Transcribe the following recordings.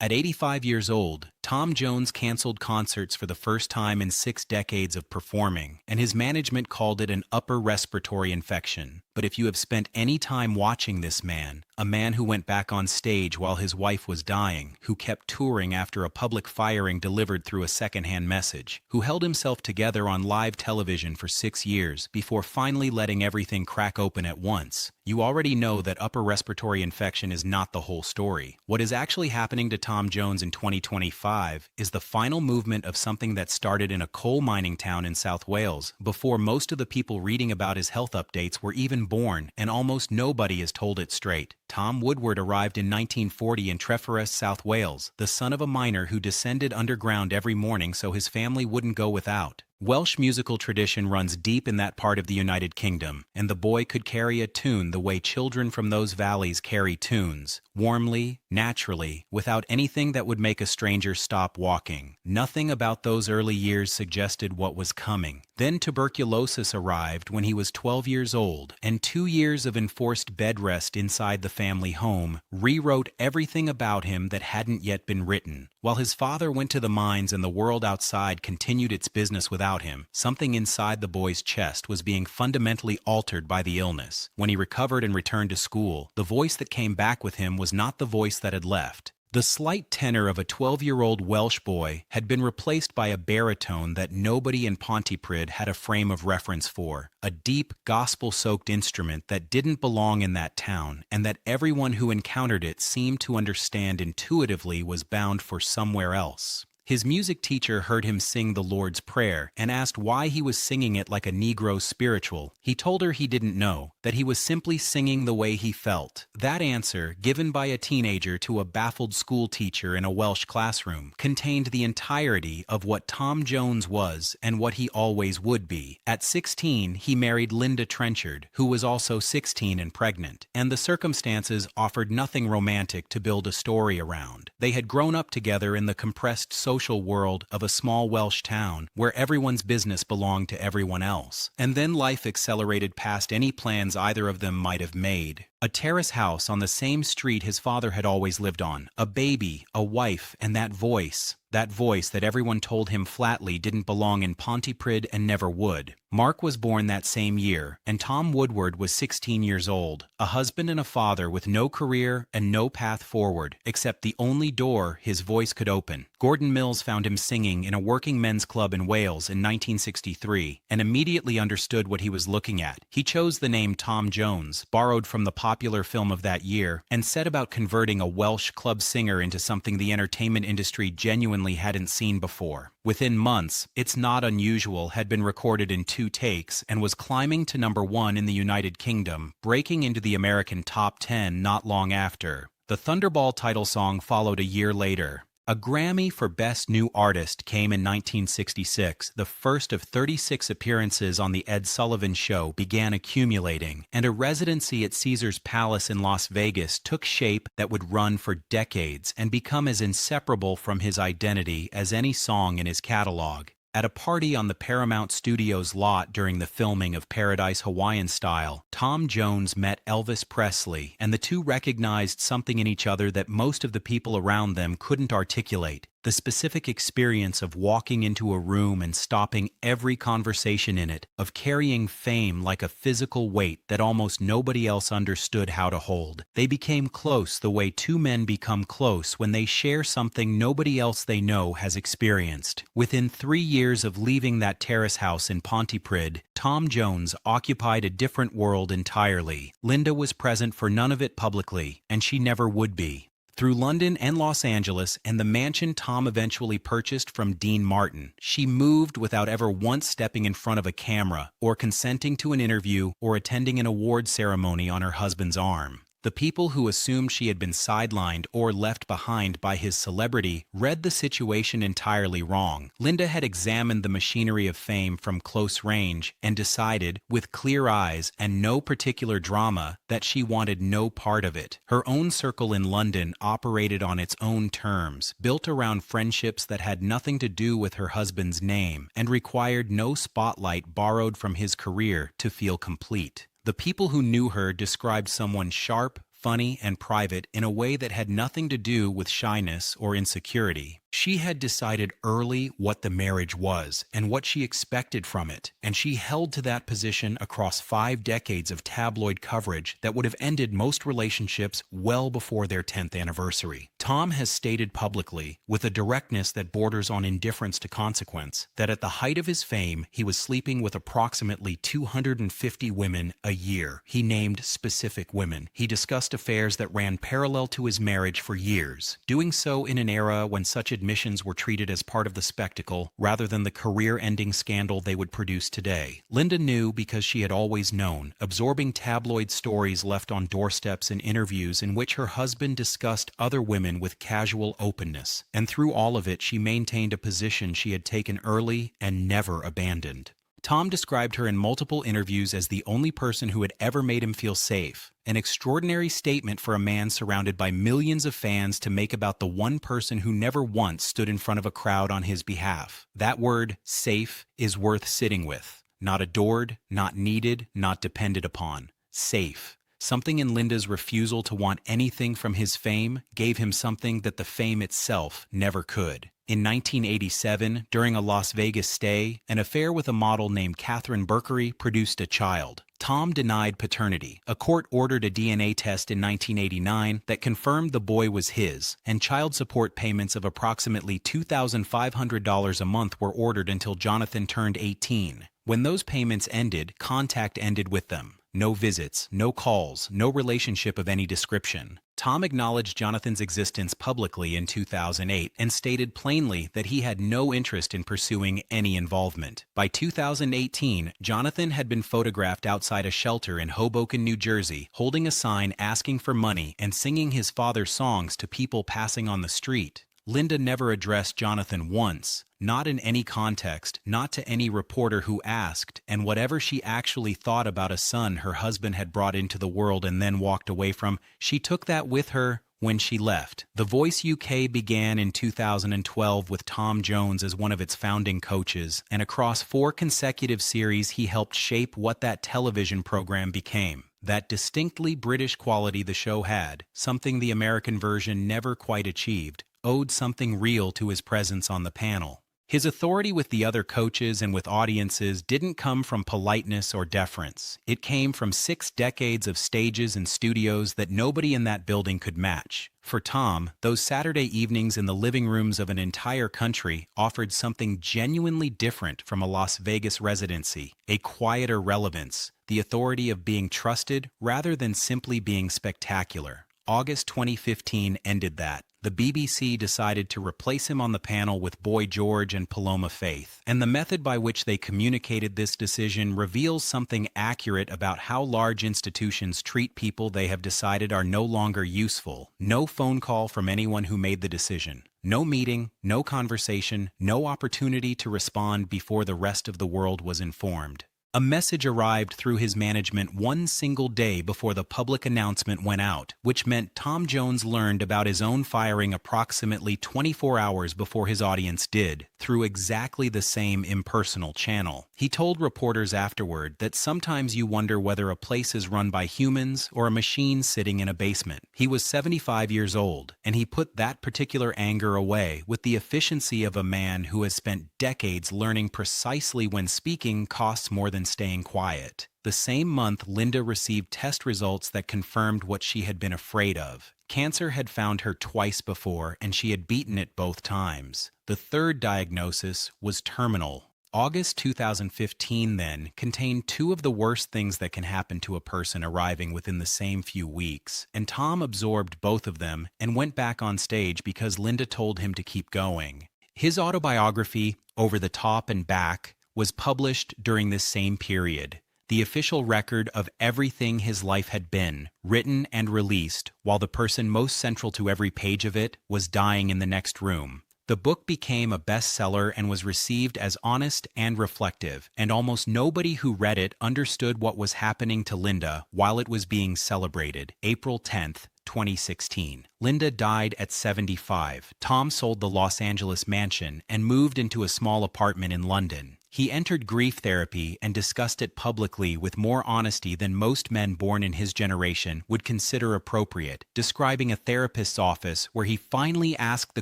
At 85 years old, Tom Jones canceled concerts for the first time in 6 decades of performing, and his management called it an upper respiratory infection. But if you have spent any time watching this man, a man who went back on stage while his wife was dying, who kept touring after a public firing delivered through a secondhand message, who held himself together on live television for 6 years before finally letting everything crack open at once, you already know that upper respiratory infection is not the whole story. What is actually happening to Tom Jones in 2025 is the final movement of something that started in a coal mining town in South Wales before most of the people reading about his health updates were even born, and almost nobody has told it straight. Tom Woodward arrived in 1940 in Treforest, South Wales, the son of a miner who descended underground every morning so his family wouldn't go without. Welsh musical tradition runs deep in that part of the United Kingdom, and the boy could carry a tune the way children from those valleys carry tunes, warmly, naturally, without anything that would make a stranger stop walking. Nothing about those early years suggested what was coming. Then tuberculosis arrived when he was 12 years old, and 2 years of enforced bed rest inside the family home rewrote everything about him that hadn't yet been written. While his father went to the mines and the world outside continued its business without him, something inside the boy's chest was being fundamentally altered by the illness. When he recovered and returned to school, the voice that came back with him was not the voice that had left. The slight tenor of a 12-year-old Welsh boy had been replaced by a baritone that nobody in Pontypridd had a frame of reference for, a deep, gospel-soaked instrument that didn't belong in that town, and that everyone who encountered it seemed to understand intuitively was bound for somewhere else. His music teacher heard him sing the Lord's Prayer and asked why he was singing it like a Negro spiritual. He told her he didn't know, that he was simply singing the way he felt. That answer, given by a teenager to a baffled school teacher in a Welsh classroom, contained the entirety of what Tom Jones was and what he always would be. At 16, he married Linda Trenchard, who was also 16 and pregnant, and the circumstances offered nothing romantic to build a story around. They had grown up together in the compressed social world of a small Welsh town where everyone's business belonged to everyone else. And then life accelerated past any plans either of them might have made. A terrace house on the same street his father had always lived on, a baby, a wife, and that voice that everyone told him flatly didn't belong in Pontypridd and never would. Mark was born that same year, and Tom Woodward was 16 years old, a husband and a father with no career and no path forward, except the only door his voice could open. Gordon Mills found him singing in a working men's club in Wales in 1963, and immediately understood what he was looking at. He chose the name Tom Jones, borrowed from the popular film of that year, and set about converting a Welsh club singer into something the entertainment industry genuinely hadn't seen before. Within months, It's Not Unusual had been recorded in 2 takes and was climbing to #1 in the United Kingdom, breaking into the American top 10 not long after. The Thunderball title song followed a year later. A Grammy for Best New Artist came in 1966. The first of 36 appearances on The Ed Sullivan Show began accumulating, and a residency at Caesars Palace in Las Vegas took shape that would run for decades and become as inseparable from his identity as any song in his catalog. At a party on the Paramount Studios lot during the filming of Paradise Hawaiian Style, Tom Jones met Elvis Presley, and the two recognized something in each other that most of the people around them couldn't articulate. The specific experience of walking into a room and stopping every conversation in it, of carrying fame like a physical weight that almost nobody else understood how to hold. They became close the way two men become close when they share something nobody else they know has experienced. Within 3 years of leaving that terrace house in Pontypridd, Tom Jones occupied a different world entirely. Linda was present for none of it publicly, and she never would be. Through London and Los Angeles and the mansion Tom eventually purchased from Dean Martin, she moved without ever once stepping in front of a camera, or consenting to an interview, or attending an award ceremony on her husband's arm. The people who assumed she had been sidelined or left behind by his celebrity read the situation entirely wrong. Linda had examined the machinery of fame from close range and decided, with clear eyes and no particular drama, that she wanted no part of it. Her own circle in London operated on its own terms, built around friendships that had nothing to do with her husband's name, and required no spotlight borrowed from his career to feel complete. The people who knew her described someone sharp, funny, and private in a way that had nothing to do with shyness or insecurity. She had decided early what the marriage was and what she expected from it, and she held to that position across 5 decades of tabloid coverage that would have ended most relationships well before their 10th anniversary. Tom has stated publicly, with a directness that borders on indifference to consequence, that at the height of his fame, he was sleeping with approximately 250 women a year. He named specific women. He discussed affairs that ran parallel to his marriage for years, doing so in an era when such admissions were treated as part of the spectacle rather than the career-ending scandal they would produce today. Linda knew because she had always known, absorbing tabloid stories left on doorsteps and interviews in which her husband discussed other women with casual openness, and through all of it she maintained a position she had taken early and never abandoned. Tom described her in multiple interviews as the only person who had ever made him feel safe, an extraordinary statement for a man surrounded by millions of fans to make about the one person who never once stood in front of a crowd on his behalf. That word, safe, is worth sitting with. Not adored, not needed, not depended upon. Safe. Something in Linda's refusal to want anything from his fame gave him something that the fame itself never could. In 1987, during a Las Vegas stay, an affair with a model named Catherine Berkery produced a child. Tom denied paternity. A court ordered a DNA test in 1989 that confirmed the boy was his, and child support payments of approximately $2,500 a month were ordered until Jonathan turned 18. When those payments ended, contact ended with them. No visits, no calls, no relationship of any description. Tom acknowledged Jonathan's existence publicly in 2008 and stated plainly that he had no interest in pursuing any involvement. By 2018, Jonathan had been photographed outside a shelter in Hoboken, New Jersey, holding a sign asking for money and singing his father's songs to people passing on the street. Linda never addressed Jonathan once, not in any context, not to any reporter who asked, and whatever she actually thought about a son her husband had brought into the world and then walked away from, she took that with her when she left. The Voice UK began in 2012 with Tom Jones as one of its founding coaches, and across 4 consecutive series he helped shape what that television program became. That distinctly British quality the show had, something the American version never quite achieved, owed something real to his presence on the panel. His authority with the other coaches and with audiences didn't come from politeness or deference. It came from 6 decades of stages and studios that nobody in that building could match. For Tom, those Saturday evenings in the living rooms of an entire country offered something genuinely different from a Las Vegas residency, a quieter relevance, the authority of being trusted rather than simply being spectacular. August 2015 ended that. The BBC decided to replace him on the panel with Boy George and Paloma Faith, and the method by which they communicated this decision reveals something accurate about how large institutions treat people they have decided are no longer useful. No phone call from anyone who made the decision. No meeting, no conversation, no opportunity to respond before the rest of the world was informed. A message arrived through his management one single day before the public announcement went out, which meant Tom Jones learned about his own firing approximately 24 hours before his audience did, through exactly the same impersonal channel. He told reporters afterward that sometimes you wonder whether a place is run by humans or a machine sitting in a basement. He was 75 years old, and he put that particular anger away with the efficiency of a man who has spent decades learning precisely when speaking costs more than staying quiet. The same month, Linda received test results that confirmed what she had been afraid of. Cancer had found her twice before, and she had beaten it both times. The third diagnosis was terminal. August 2015, then, contained 2 of the worst things that can happen to a person arriving within the same few weeks, and Tom absorbed both of them and went back on stage because Linda told him to keep going. His autobiography, Over the Top and Back, was published during this same period, the official record of everything his life had been, written and released, while the person most central to every page of it was dying in the next room. The book became a bestseller and was received as honest and reflective, and almost nobody who read it understood what was happening to Linda while it was being celebrated. April 10th, 2016. Linda died at 75. Tom sold the Los Angeles mansion and moved into a small apartment in London. He entered grief therapy and discussed it publicly with more honesty than most men born in his generation would consider appropriate, describing a therapist's office where he finally asked the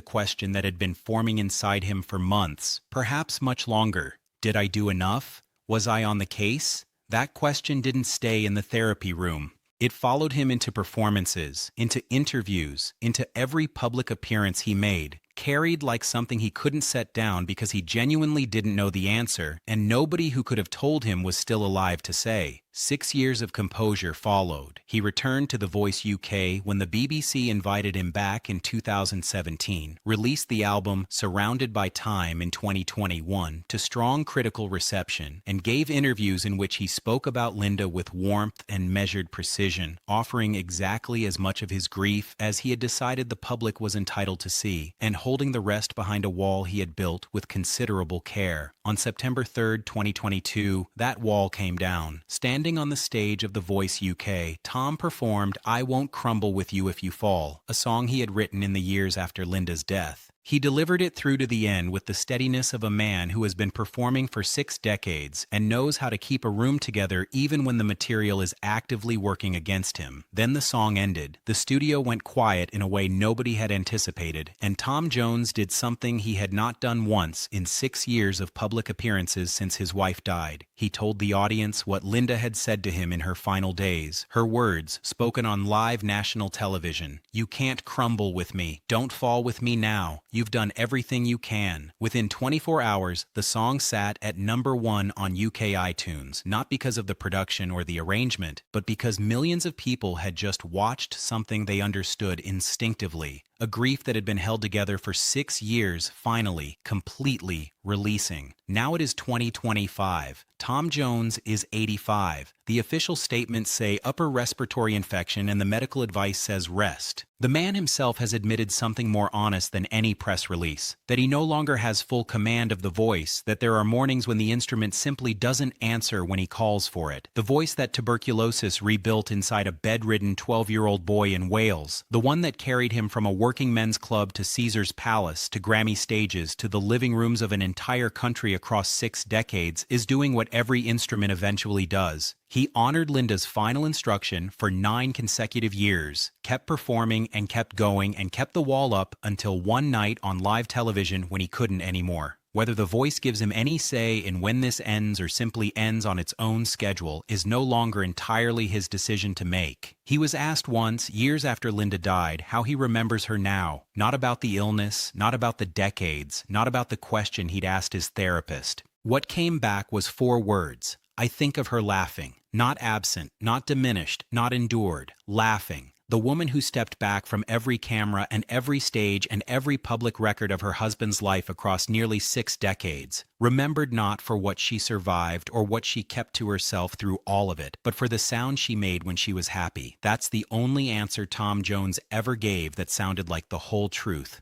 question that had been forming inside him for months, perhaps much longer. Did I do enough? Was I on the case? That question didn't stay in the therapy room. It followed him into performances, into interviews, into every public appearance he made, carried like something he couldn't set down because he genuinely didn't know the answer, and nobody who could have told him was still alive to say. 6 years of composure followed. He returned to The Voice UK when the BBC invited him back in 2017, released the album Surrounded by Time in 2021 to strong critical reception, and gave interviews in which he spoke about Linda with warmth and measured precision, offering exactly as much of his grief as he had decided the public was entitled to see, and holding the rest behind a wall he had built with considerable care. On September 3, 2022, that wall came down. Standing on the stage of The Voice UK, Tom performed I Won't Crumble With You If You Fall, a song he had written in the years after Linda's death. He delivered it through to the end with the steadiness of a man who has been performing for 6 decades and knows how to keep a room together even when the material is actively working against him. Then the song ended. The studio went quiet in a way nobody had anticipated, and Tom Jones did something he had not done once in 6 years of public appearances since his wife died. He told the audience what Linda had said to him in her final days, her words spoken on live national television. "You can't crumble with me. Don't fall with me now. You've done everything you can." Within 24 hours, the song sat at #1 on UK iTunes, not because of the production or the arrangement, but because millions of people had just watched something they understood instinctively. A grief that had been held together for 6 years, finally, completely releasing. Now it is 2025. Tom Jones is 85. The official statements say upper respiratory infection and the medical advice says rest. The man himself has admitted something more honest than any press release, that he no longer has full command of the voice, that there are mornings when the instrument simply doesn't answer when he calls for it. The voice that tuberculosis rebuilt inside a bedridden 12-year-old boy in Wales, the one that carried him from a working men's club to Caesar's Palace, to Grammy stages, to the living rooms of an entire country across 6 decades, is doing what every instrument eventually does. He honored Linda's final instruction for 9 consecutive years, kept performing and kept going and kept the wall up until one night on live television when he couldn't anymore. Whether the voice gives him any say in when this ends or simply ends on its own schedule is no longer entirely his decision to make. He was asked once, years after Linda died, how he remembers her now. Not about the illness, not about the decades, not about the question he'd asked his therapist. What came back was 4 words. I think of her laughing. Not absent, not diminished, not endured. Laughing. The woman who stepped back from every camera and every stage and every public record of her husband's life across nearly 6 decades, remembered not for what she survived or what she kept to herself through all of it, but for the sound she made when she was happy. That's the only answer Tom Jones ever gave that sounded like the whole truth.